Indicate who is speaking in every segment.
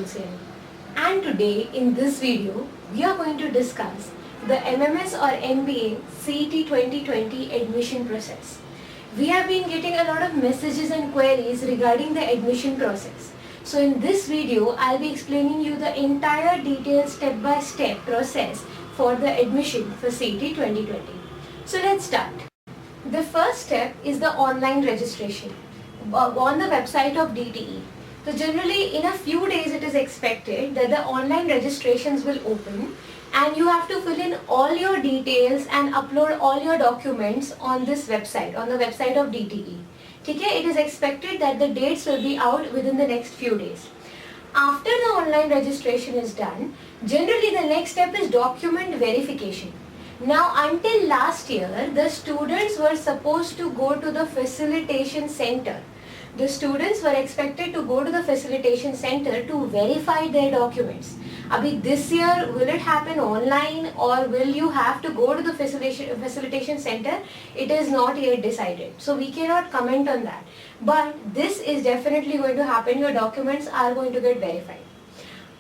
Speaker 1: Tulsiani, and today in this video we are going to discuss the MMS or MBA CET 2020 admission process. We have been getting a lot of messages and queries regarding the admission process. So in this video I'll be explaining you the entire detailed step-by-step process for the admission for CET 2020. So let's start. The first step is the online registration on the website of DTE. So generally in a few days it is expected that the online registrations will open and you have to fill in all your details and upload all your documents on this website, on the website of DTE. Okay, it is expected that the dates will be out within the next few days. After the online registration is done, generally the next step is document verification. Now until last year, the students were supposed to go to the facilitation center. The students were expected to go to the facilitation center to verify their documents. Abhi this year, will it happen online or will you have to go to the facilitation center? It is not yet decided. So we cannot comment on that. But this is definitely going to happen. Your documents are going to get verified.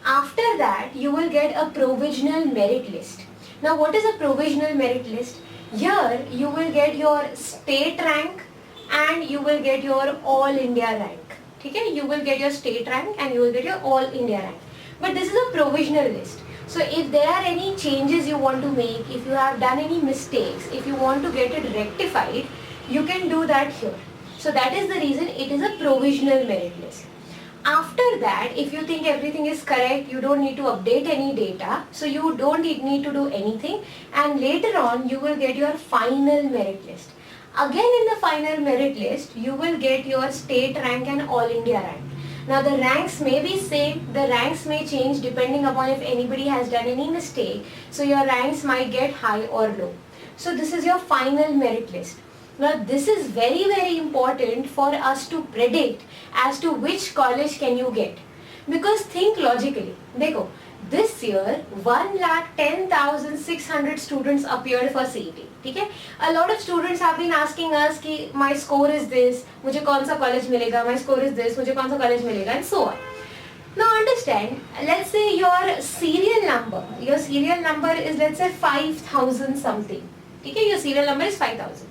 Speaker 1: After that, you will get a provisional merit list. Now what is a provisional merit list? Here you will get your state rank and you will get your all India rank. Okay? You will get your state rank and you will get your all India rank. But this is a provisional list. So if there are any changes you want to make, if you have done any mistakes, if you want to get it rectified, you can do that here. So that is the reason it is a provisional merit list. After that, if you think everything is correct, you don't need to update any data, so you don't need to do anything, and later on you will get your final merit list. Again in the final merit list, you will get your state rank and all India rank. Now the ranks may be same, the ranks may change depending upon if anybody has done any mistake, so your ranks might get high or low. So this is your final merit list. Now this is very important for us to predict as to which college can you get. Because think logically. Dekho, this year 1,10,600 students appeared for CET. Okay? A lot of students have been asking us ki my score is this, mujhe kaun sa college milega, my score is this, mujhe kaun sa college milega, and so on. Now understand, let's say your serial number is let's say 5,000 something. Okay? Your serial number is 5,000.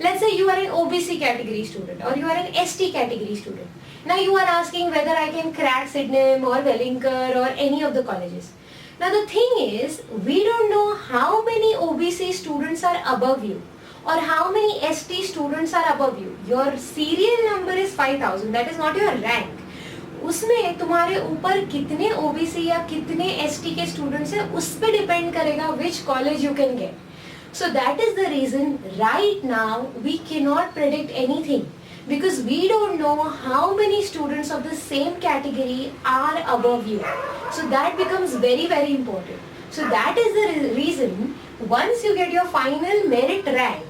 Speaker 1: Let's say you are an OBC category student or you are an ST category student. Now you are asking whether I can crack Sydenham or Wellinger or any of the colleges. Now the thing is, we don't know how many OBC students are above you or how many ST students are above you. Your serial number is 5,000, that is not your rank. उसमें तुम्हारे ऊपर कितने OBC या कितने ST के students हैं, उस पे depend करेगा which college you can get. So that is the reason right now we cannot predict anything because we don't know how many students of the same category are above you. So that becomes very important. So that is the reason once you get your final merit rank,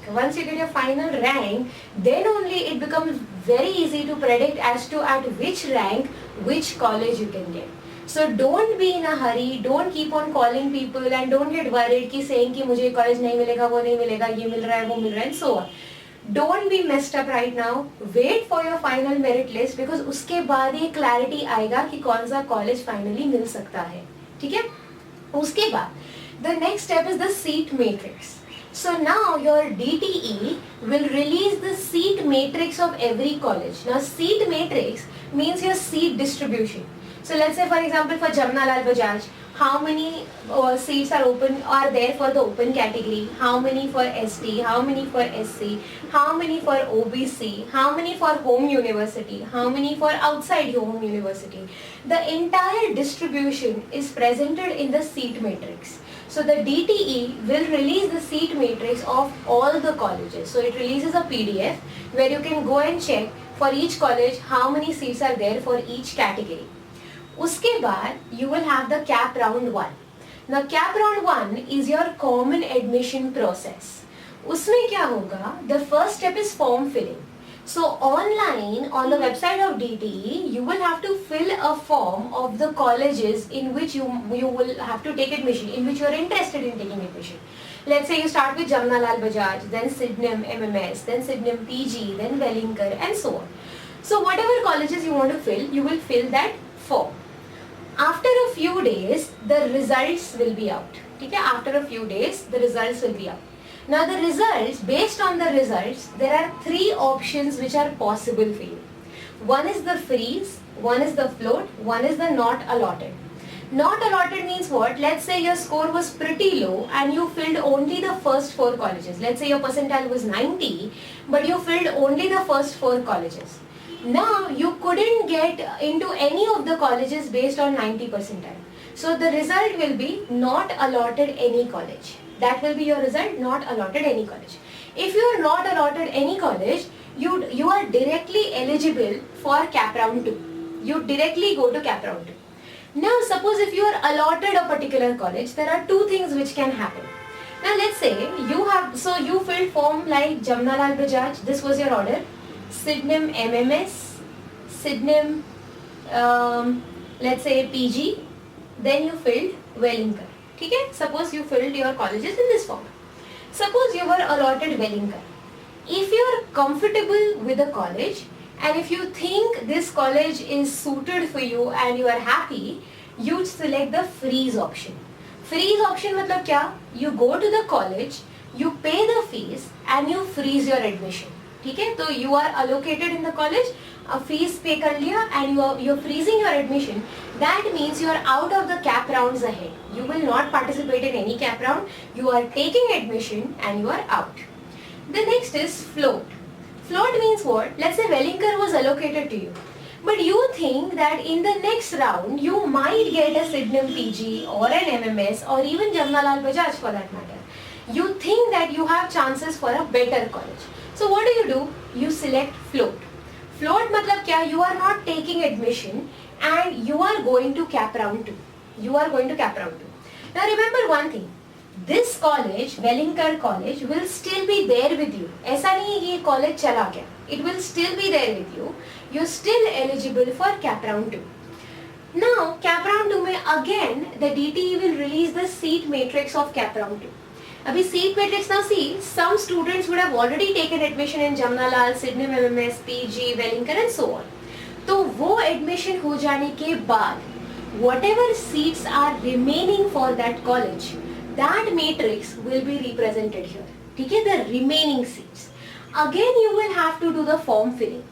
Speaker 1: then only it becomes very easy to predict as to at which rank, which college you can get. So don't be in a hurry, don't keep on calling people and don't get worried ki saying ki mujhe college nahi milega, wo nahi milega, ye mil raha hai, wo mil raha hai, and so on. Don't be messed up right now. Wait for your final merit list because उसके बाद ये clarity आएगा कि कौन सा college finally मिल सकता है. ठीक है? उसके बाद the next step is the seat matrix. So now your DTE will release the seat matrix of every college. Now seat matrix means your seat distribution. So let's say for example for Jamnalal Bajaj, how many seats are there for the open category, how many for ST, how many for SC, how many for OBC, how many for home university, how many for outside home university. The entire distribution is presented in the seat matrix. So the DTE will release the seat matrix of all the colleges. So it releases a PDF where you can go and check for each college how many seats are there for each category. उसके बाद you will have the cap round 1. Now cap round 1 is your common admission process. उसमें क्या होगा? The first step is form filling. So online on the website of DTE, you will have to fill a form of the colleges in which you will have to take admission, in which you are interested in taking admission. Let's say you start with Jamnalal Bajaj, then Sydenham MMS, then Sydenham PG, then Wellinger, and so on. So whatever colleges you want to fill, you will fill that form. After a few days the results will be out. ठीक है, after a few days the results will be out. Now the results, based on the results, there are three options which are possible for you. One is the freeze, one is the float, one is the not allotted. Not allotted means what? Let's say your score was pretty low and you filled only the first 4 colleges. Let's say your percentile was 90, but you filled only the first 4 colleges. Now you couldn't get into any of the colleges based on 90 percentile. So the result will be not allotted any college. That will be your result, not allotted any college. If you are not allotted any college, you are directly eligible for cap round 2. You directly go to cap round 2. Now suppose if you are allotted a particular college, there are two things which can happen. Now let's say you filled form like Jamnalal Bajaj, this was your order, Sydenham MMS, Sydenham let's say PG, then you filled Wellinger. Okay? Suppose you filled your colleges in this format. Suppose you were allotted Wellinger. If you are comfortable with the college and if you think this college is suited for you and you are happy, you select the freeze option. Freeze option मतलब क्या? You go to the college, you pay the fees and you freeze your admission. ठीक है, तो you are allocated in the college, fees pay कर लिया and you're freezing your admission. That means you are out of the cap rounds ahead. You will not participate in any cap round. You are taking admission and you are out. The next is float. Float means what? Let's say Wellinger was allocated to you, but you think that in the next round you might get a Sydenham PG or an MMS or even Jamnalal Bajaj for that matter. You think that you have chances for a better college. So what do? You select float. Float matlab kya? You are not taking admission and you are going to cap round 2. You are going to cap round 2. Now remember one thing. This college, Wellinger College, will still be there with you. ऐसा नहीं है कि ये college चला गया. It will still be there with you. You're still eligible for cap round 2. Now cap round 2 में again the DTE will release the seat matrix of cap round 2. अभी seat matrix now see, some students would have already taken admission in Jamnalal, Sydenham MMS, PG, Wellinger and so on. तो वो admission हो जाने के बाद whatever seats are remaining for that college, that matrix will be represented here. ठीक है, the remaining seats. Again you will have to do the form filling.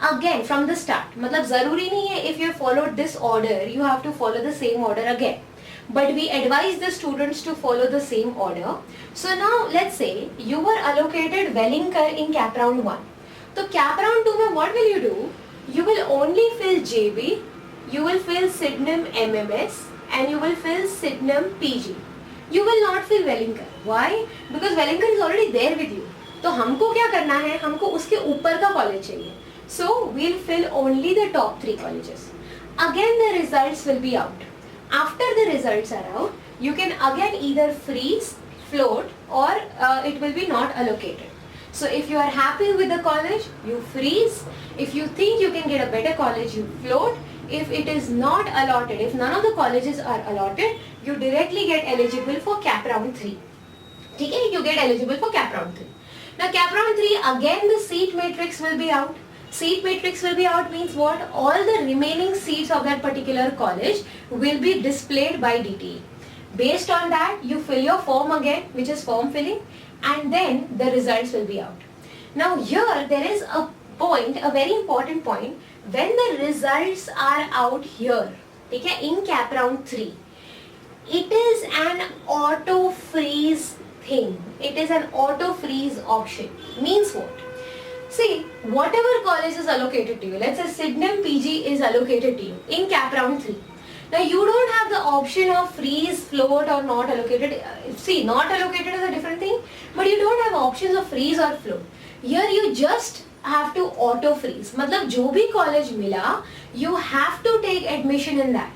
Speaker 1: Again from the start. मतलब जरूरी नहीं है if you followed this order, you have to follow the same order again. But we advise the students to follow the same order. So now let's say you were allocated Wellinger in cap round 1. So cap round 2 में what will you do? You will only fill JB, you will fill Sydenham MMS and you will fill Sydenham PG. You will not fill Wellinger. Why? Because Wellinger is already there with you. तो हमको क्या करना है? हमको उसके ऊपर का college चाहिए. So we'll fill only the top 3 colleges. Again the results will be out. After the results are out, you can again either freeze, float or it will be not allocated. So if you are happy with the college, you freeze. If you think you can get a better college, you float. If it is not allotted, if none of the colleges are allotted, you directly get eligible for cap round 3. Okay, you get eligible for cap round 3. Now cap round 3, again the seat matrix will be out. Seat matrix will be out means what? All the remaining seats of that particular college will be displayed by DTE. Based on that, you fill your form again, which is form filling, and then the results will be out. Now here there is a point, a very important point. When the results are out here, okay, in cap round 3, it is an auto freeze thing. It is an auto freeze option. Means what? See, whatever college is allocated to you, let's say Sydenham PG is allocated to you in cap round 3. Now you don't have the option of freeze, float or not allocated. See, not allocated is a different thing, but you don't have options of freeze or float. Here you just have to auto freeze. मतलब जो भी college मिला, you have to take admission in that.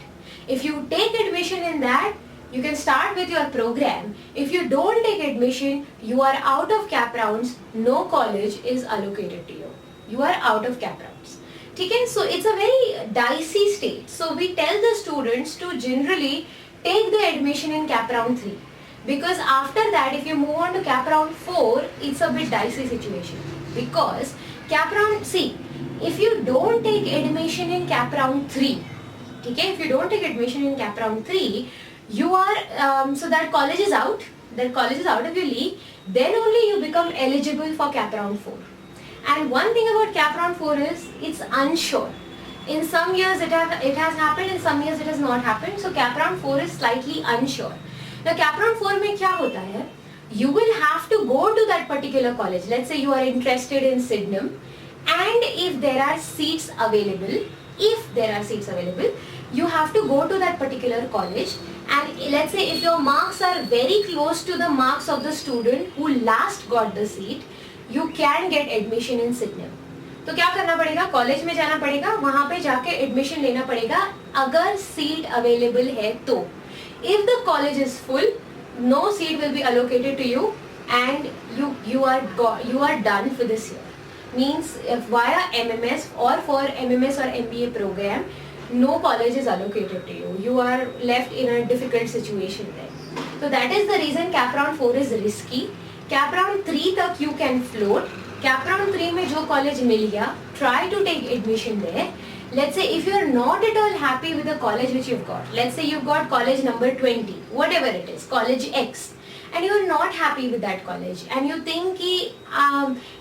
Speaker 1: If you take admission in that, you can start with your program. If you don't take admission, you are out of cap rounds. No college is allocated to you. You are out of cap rounds. Okay? So it's a very dicey state. So we tell the students to generally take the admission in cap round 3. Because after that, if you move on to cap round 4, it's a bit dicey situation. Because cap round, see, if you don't take admission in cap round 3, ठीक है, if you don't take admission in cap round 3, you are so that college is out. That college is out of your league. Then only you become eligible for cap round 4. And one thing about cap round 4 is it's unsure. In some years it has happened, in some years it has not happened. So cap round 4 is slightly unsure. Now cap round 4 में क्या होता है? You will have to go to that particular college. Let's say you are interested in Sydenham, and if there are seats available, you have to go to that particular college. And let's say if your marks are very close to the marks of the student who last got the seat, you can get admission in Sydenham. तो क्या करना पड़ेगा? College में जाना पड़ेगा, वहां पे जाके एडमिशन लेना पड़ेगा अगर सीट अवेलेबल है तो. If the college is full, no seat will be allocated to you, and you are done for this year. Means if via MMS or for MMS or MBA program, no college is allocated to you. You are left in a difficult situation there. So that is the reason cap round 4 is risky. Cap round 3 तक you can float. Cap round 3 में जो college मिल गया, try to take admission there. Let's say if you are not at all happy with the college which you've got, let's say you've got college number 20, whatever it is, college X, and you are not happy with that college, and you think कि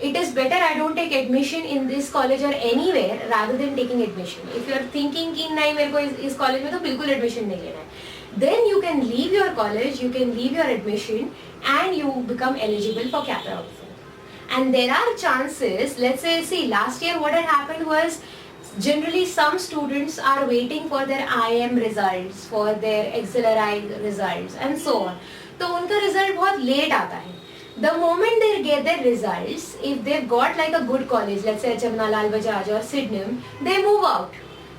Speaker 1: it is better I don't take admission in this college or anywhere rather than taking admission. If you are thinking कि नहीं मेरे को इस college में तो बिल्कुल admission नहीं लेना है, then you can leave your college, you can leave your admission, and you become eligible for cap round 4. And there are chances, let's say, see last year what had happened was, generally some students are waiting for their IM results, for their XLRI results and so on. तो उनका result बहुत late आता है. The moment they get their results, if they've got like a good college, let's say Jamnalal Bajaj or Sydenham, they move out.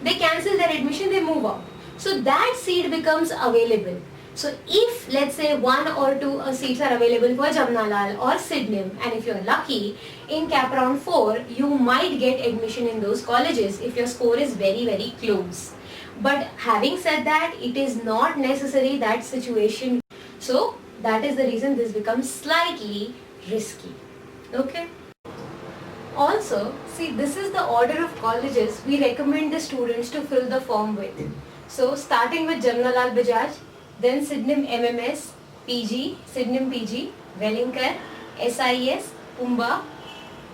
Speaker 1: They cancel their admission, they move out. So that seat becomes available. So if let's say 1 or 2 seats are available for Jamnalal or Sydenham, and if you're lucky, in cap round 4, you might get admission in those colleges if your score is very, very close. But having said that, it is not necessary that situation. So that is the reason this becomes slightly risky. Okay. Also, see, this is the order of colleges we recommend the students to fill the form with. So starting with Jamnalal Bajaj, then Sydenham MMS, PG, Sydenham PG, Wellinger, SIS, Pumba,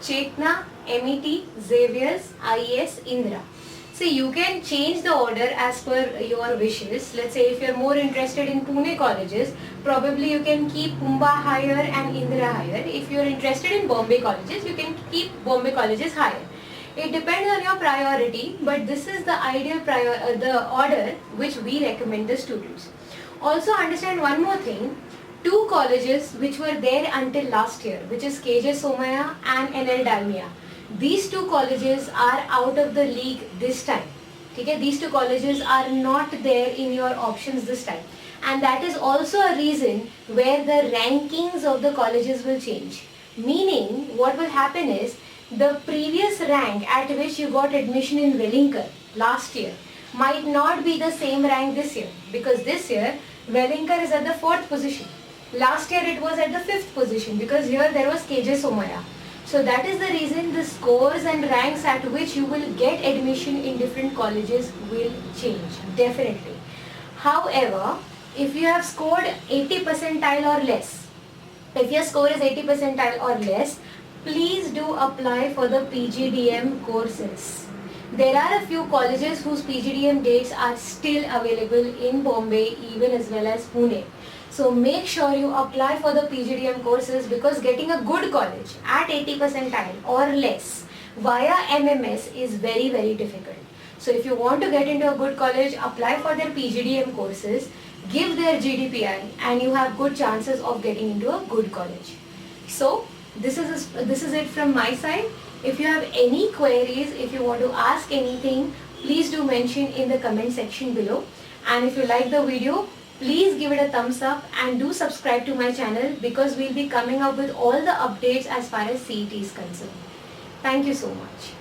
Speaker 1: Chetna, MET, Xavier's, IES, Indra. See, you can change the order as per your wishes. Let's say if you're more interested in Pune colleges, probably you can keep Pumba higher and Indra higher. If you're interested in Bombay colleges, you can keep Bombay colleges higher. It depends on your priority, but this is the ideal the order which we recommend the students. Also understand one more thing, 2 colleges which were there until last year, which is KJ Somaya and NL Dalmia. These 2 colleges are out of the league this time. Okay? These 2 colleges are not there in your options this time. And that is also a reason where the rankings of the colleges will change. Meaning, what will happen is, the previous rank at which you got admission in Wellinger last year might not be the same rank this year, because this year Wellinger is at the 4th position. Last year it was at the 5th position because here there was KJ Somaya. So that is the reason the scores and ranks at which you will get admission in different colleges will change, definitely. However, if you have scored 80 percentile or less, if your score is 80 percentile or less, please do apply for the PGDM courses. There are a few colleges whose PGDM dates are still available in Bombay, even as well as Pune. So make sure you apply for the PGDM courses, because getting a good college at 80 percentile or less via MMS is very, very difficult. So if you want to get into a good college, apply for their PGDM courses, give their GDPI, and you have good chances of getting into a good college. So this is it from my side. If you have any queries, if you want to ask anything, please do mention in the comment section below. And if you like the video, please give it a thumbs up and do subscribe to my channel, because we'll be coming up with all the updates as far as CET is concerned. Thank you so much.